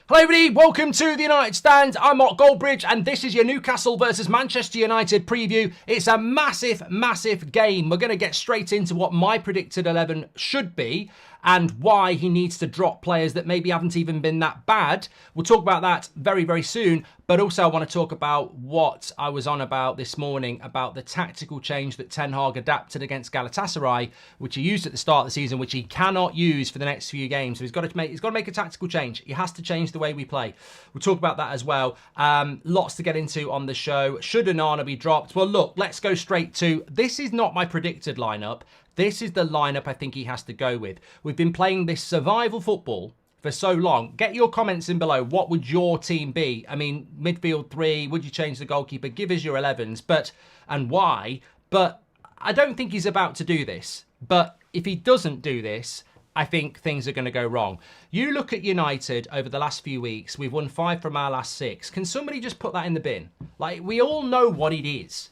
Hello everybody, welcome to the United Stand. I'm Goldbridge and this is your Newcastle versus Manchester United preview. It's a massive game. We're going to get straight into what my predicted 11 should be and why he needs to drop players that maybe haven't even been that bad. We'll talk about that very soon, but also I want to talk about what I was on about this morning about the tactical change that Ten Hag adapted against Galatasaray, which he used at the start of the season, which he cannot use for the next few games. So he's got to make a tactical change. He has to change the way we play. We'll talk about that as well. Lots to get into on the show. Should Onana be dropped? Well, look, let's go straight to, this is not my predicted lineup. This is the lineup I think he has to go with. We've been playing this survival football for so long. Get your comments in below. What would your team be? I mean, midfield 3, would you change the goalkeeper? Give us your 11s, and why? But I don't think he's about to do this. But if he doesn't do this, I think things are going to go wrong. You look at United over the last few weeks, we've won 5 from our last 6. Can somebody just put that in the bin? Like, we all know what it is.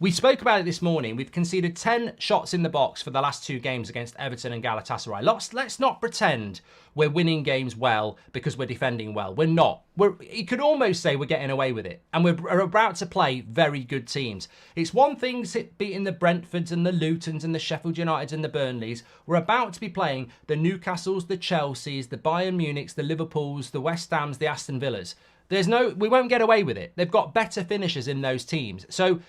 We spoke about it this morning. We've conceded 10 shots in the box for the last 2 games against Everton and Galatasaray. Let's not pretend we're winning games well because we're defending well. We're not. You could almost say we're getting away with it. And we're about to play very good teams. It's one thing beating the Brentfords and the Lutons and the Sheffield Uniteds and the Burnleys. We're about to be playing the Newcastles, the Chelseas, the Bayern Munichs, the Liverpools, the West Hams, the Aston Villas. We won't get away with it. They've got better finishers in those teams. So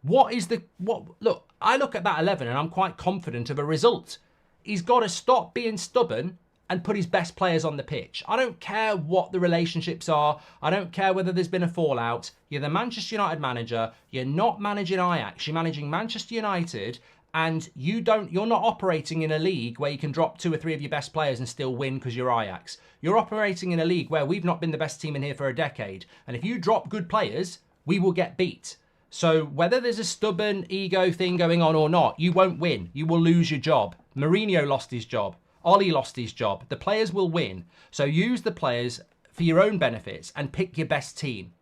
look, I look at that 11 and I'm quite confident of a result. He's got to stop being stubborn and put his best players on the pitch. I don't care what the relationships are. I don't care whether there's been a fallout. You're the Manchester United manager. You're not managing Ajax. You're managing Manchester United, and you're not operating in a league where you can drop 2 or 3 of your best players and still win because you're Ajax. You're operating in a league where we've not been the best team in here for a decade. And if you drop good players, we will get beat. So whether there's a stubborn ego thing going on or not, you won't win. You will lose your job. Mourinho lost his job. Ollie lost his job. The players will win. So use the players for your own benefits and pick your best team.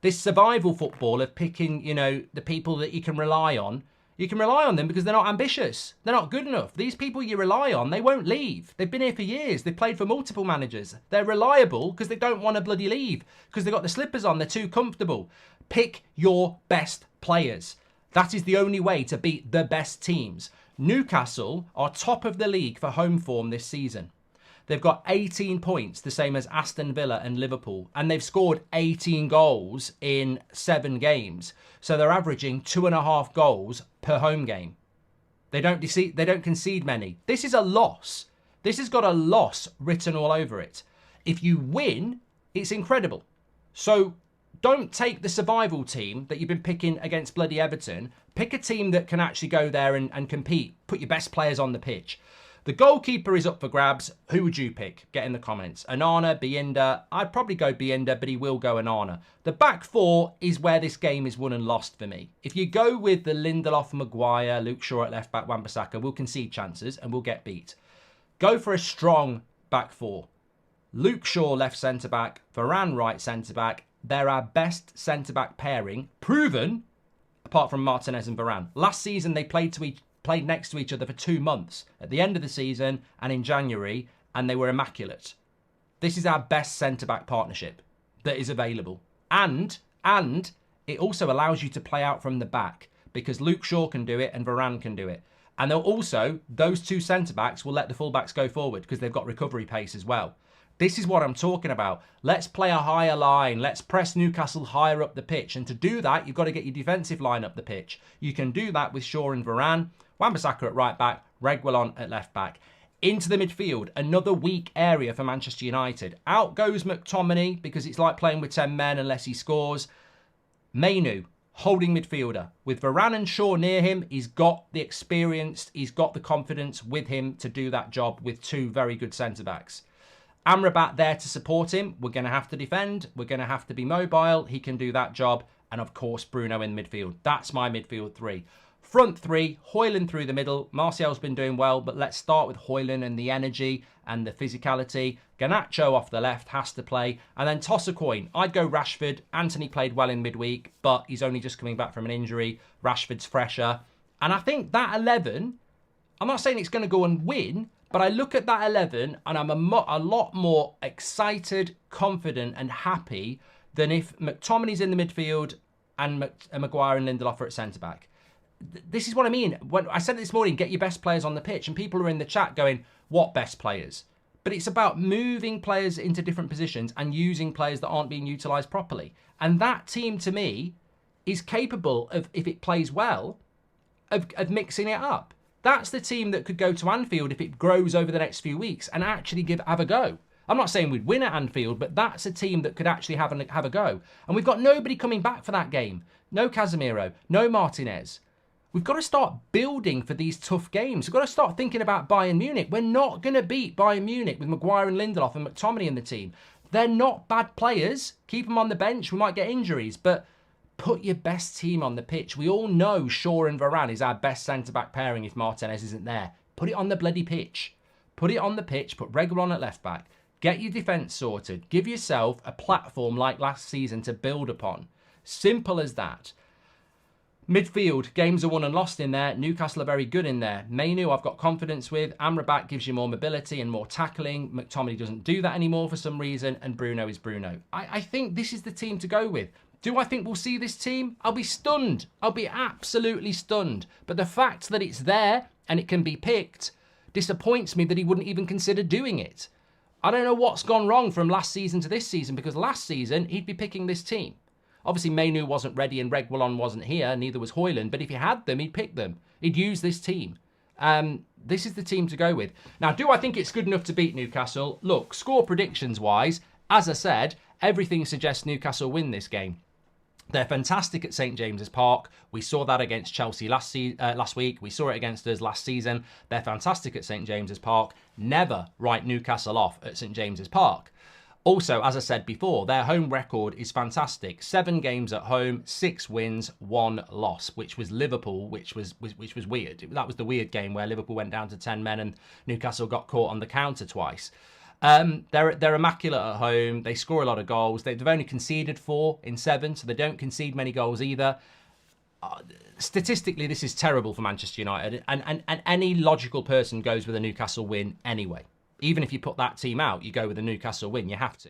This survival football of picking, the people that you can rely on them because they're not ambitious. They're not good enough. These people you rely on, they won't leave. They've been here for years. They've played for multiple managers. They're reliable because they don't want to bloody leave because they've got the slippers on. They're too comfortable. Pick your best players. That is the only way to beat the best teams. Newcastle are top of the league for home form this season. They've got 18 points, the same as Aston Villa and Liverpool, and they've scored 18 goals in 7 games. So they're averaging 2.5 goals per home game. They don't concede many. This is a loss. This has got a loss written all over it. If you win, it's incredible. So don't take the survival team that you've been picking against bloody Everton. Pick a team that can actually go there and compete. Put your best players on the pitch. The goalkeeper is up for grabs. Who would you pick? Get in the comments. Onana, Bienda. I'd probably go Bienda, but he will go Onana. The back 4 is where this game is won and lost for me. If you go with the Lindelof, Maguire, Luke Shaw at left back, Wan-Bissaka, we'll concede chances and we'll get beat. Go for a strong back 4. Luke Shaw left centre back, Varane right centre back. They're our best centre back pairing, proven, apart from Martinez and Varane. Last season they played next to each other for 2 months at the end of the season and in January, and they were immaculate. This is our best centre-back partnership that is available. And it also allows you to play out from the back because Luke Shaw can do it and Varane can do it. And they'll also, those 2 centre-backs will let the full-backs go forward because they've got recovery pace as well. This is what I'm talking about. Let's play a higher line. Let's press Newcastle higher up the pitch. And to do that, you've got to get your defensive line up the pitch. You can do that with Shaw and Varane, Wan-Bissaka at right back, Reguilon at left back. Into the midfield, another weak area for Manchester United. Out goes McTominay because it's like playing with 10 men unless he scores. Mainu, holding midfielder. With Varane and Shaw near him, he's got the experience, he's got the confidence with him to do that job with 2 very good centre-backs. Amrabat there to support him. We're going to have to defend. We're going to have to be mobile. He can do that job. And of course, Bruno in midfield. That's my midfield 3. Front 3, Højlund through the middle. Martial's been doing well, but let's start with Højlund and the energy and the physicality. Garnacho off the left has to play. And then toss a coin. I'd go Rashford. Anthony played well in midweek, but he's only just coming back from an injury. Rashford's fresher. And I think that 11, I'm not saying it's going to go and win, But I look at that 11 and I'm a lot more excited, confident and happy than if McTominay's in the midfield and Maguire and Lindelof are at centre-back. This is what I mean. When I said it this morning, get your best players on the pitch, and people are in the chat going, what best players? But it's about moving players into different positions and using players that aren't being utilised properly. And that team, to me, is capable of, if it plays well, of mixing it up. That's the team that could go to Anfield if it grows over the next few weeks and actually have a go. I'm not saying we'd win at Anfield, but that's a team that could actually have a go. And we've got nobody coming back for that game. No Casemiro, no Martinez. We've got to start building for these tough games. We've got to start thinking about Bayern Munich. We're not going to beat Bayern Munich with Maguire and Lindelof and McTominay in the team. They're not bad players. Keep them on the bench. We might get injuries, but put your best team on the pitch. We all know Shaw and Varane is our best centre-back pairing if Martinez isn't there. Put it on the bloody pitch. Put it on the pitch. Put Reguilon at left-back. Get your defence sorted. Give yourself a platform like last season to build upon. Simple as that. Midfield, games are won and lost in there. Newcastle are very good in there. Mainu, I've got confidence with. Amrabat gives you more mobility and more tackling. McTominay doesn't do that anymore for some reason. And Bruno is Bruno. I think this is the team to go with. Do I think we'll see this team? I'll be stunned. I'll be absolutely stunned. But the fact that it's there and it can be picked disappoints me that he wouldn't even consider doing it. I don't know what's gone wrong from last season to this season, because last season he'd be picking this team. Obviously, Mainu wasn't ready and Reguilon wasn't here, neither was Højlund. But if he had them, he'd pick them. He'd use this team. This is the team to go with. Now, do I think it's good enough to beat Newcastle? Look, score predictions-wise, as I said, everything suggests Newcastle win this game. They're fantastic at St James's Park. We saw that against Chelsea last week. We saw it against us last season. They're fantastic at St James's Park. Never write Newcastle off at St James's Park. Also, as I said before, their home record is fantastic. 7 games at home, 6 wins, 1 loss, which was Liverpool, which was weird. That was the weird game where Liverpool went down to 10 men and Newcastle got caught on the counter twice. They're immaculate at home. They score a lot of goals. They've only conceded 4 in 7, so they don't concede many goals either. Statistically, this is terrible for Manchester United, and any logical person goes with a Newcastle win anyway. Even if you put that team out, you go with a Newcastle win. You have to.